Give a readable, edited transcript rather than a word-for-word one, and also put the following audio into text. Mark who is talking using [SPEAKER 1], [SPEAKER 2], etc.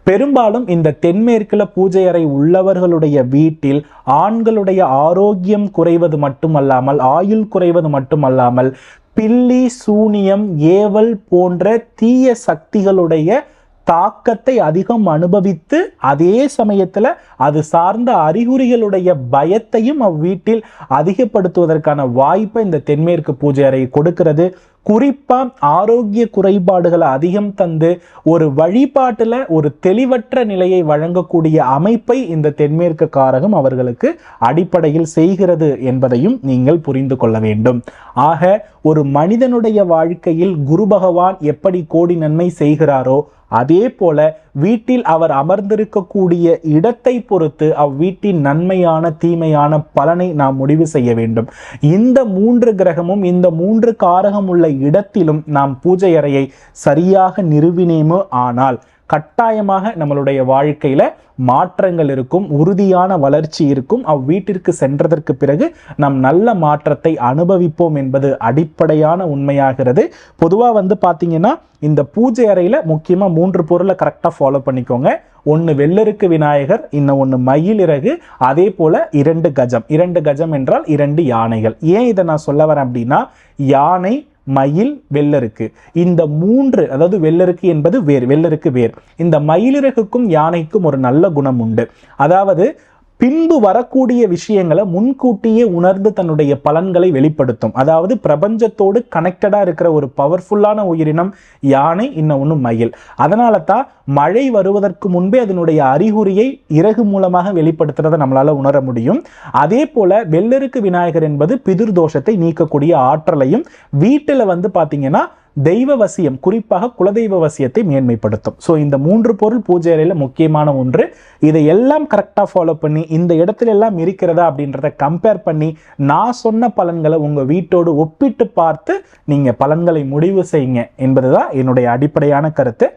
[SPEAKER 1] பெரும்பாலும் இந்த தென்மேற்குல பூஜை அறை உள்ளவர்களுடைய வீட்டில் ஆண்களுடைய ஆரோக்கியம் குறைவது மட்டுமல்லாமல், ஆயுள் குறைவது மட்டுமல்லாமல், பில்லி, சூனியம், ஏவல் போன்ற தீய சக்திகளுடைய தாக்கத்தை அதிகம் அனுபவித்து அதே சமயத்துல அது சார்ந்த அறிகுறிகளுடைய பயத்தையும் அவ்வீட்டில் அதிகப்படுத்துவதற்கான வாய்ப்பை இந்த தென்மேற்கு பூஜை அறை கொடுக்கிறது. குறிப்பா ஆரோக்கிய குறைபாடுகளை அதிகம் தந்து ஒரு வழிபாட்டுல ஒரு தெளிவற்ற நிலையை வழங்கக்கூடிய அமைப்பை இந்த தென்மேற்கு காரகம் அவர்களுக்கு அடிப்படையில் செய்கிறது என்பதையும் நீங்கள் புரிந்து கொள்ள வேண்டும். ஆக ஒரு மனிதனுடைய வாழ்க்கையில் குரு பகவான் எப்படி கோடி நன்மை செய்கிறாரோ அதே போல வீட்டில் அவர் அமர்ந்திருக்கக்கூடிய இடத்தை பொறுத்து அவ்வீட்டின் நன்மையான தீமையான பலனை நாம் முடிவு செய்ய வேண்டும். இந்த 3 கிரகமும் இந்த 3 காரகம் உள்ள இடத்திலும் நாம் பூஜை அறையை சரியாக நிறுவினேமோ ஆனால் கட்டாயமாக நம்மளுடைய வாழ்க்கையில மாற்றங்கள் இருக்கும், உறுதியான வளர்ச்சி இருக்கும். அவ்வீட்டிற்கு சென்றதற்கு பிறகு நாம் நல்ல மாற்றத்தை அனுபவிப்போம் என்பது அடிப்படையான உண்மையாகிறது. பொதுவாக பார்த்தீங்கன்னா இந்த பூஜை அறையில முக்கியமா 3 பொருளை கரெக்டா ஃபாலோ பண்ணிக்கோங்க. ஒன்று வெள்ளருக்கு விநாயகர், இன்னொன்று மயிலிறகு, அதே போல 2 கஜம். 2 கஜம் என்றால் 2 யானைகள். ஏன் இதை நான் சொல்ல வரேன் அப்படின்னா, யானை, மயில், வெள்ளருக்கு, இந்த 3, அதாவது வெள்ளருக்கு என்பது வேர், வெள்ளருக்கு வேர். இந்த மயிலிறகுக்கும் யானைக்கும் ஒரு நல்ல குணம் உண்டு. அதாவது பின்பு வரக்கூடிய விஷயங்களை முன்கூட்டியே உணர்ந்து தன்னுடைய பலன்களை வெளிப்படுத்தும். அதாவது பிரபஞ்சத்தோடு கனெக்டடா இருக்கிற ஒரு பவர்ஃபுல்லான உயிரினம் யானை, இன்னொன்று மயில். அதனால தான் மழை வருவதற்கு முன்பே அதனுடைய அறிகுறியை இறகு மூலமாக வெளிப்படுத்துறதை நம்மளால உணர முடியும். அதே போல வெள்ளருக்கு விநாயகர் என்பது பிதிர் தோஷத்தை நீக்கக்கூடிய ஆற்றலையும், வீட்டில் பார்த்தீங்கன்னா தெய்வ வசியம், குறிப்பாக குலதெய்வ வசியத்தை மேன்மைப்படுத்தும். ஸோ இந்த 3 பொருள் பூஜை அறையில் முக்கியமான ஒன்று. இதை எல்லாம் கரெக்டாக ஃபாலோ பண்ணி இந்த இடத்துல எல்லாம் இருக்கிறதா அப்படின்றத கம்பேர் பண்ணி நான் சொன்ன பலன்களை உங்கள் வீட்டோடு ஒப்பிட்டு பார்த்து நீங்கள் பலன்களை முடிவு செய்யுங்க என்பதுதான் என்னுடைய அடிப்படையான கருத்து.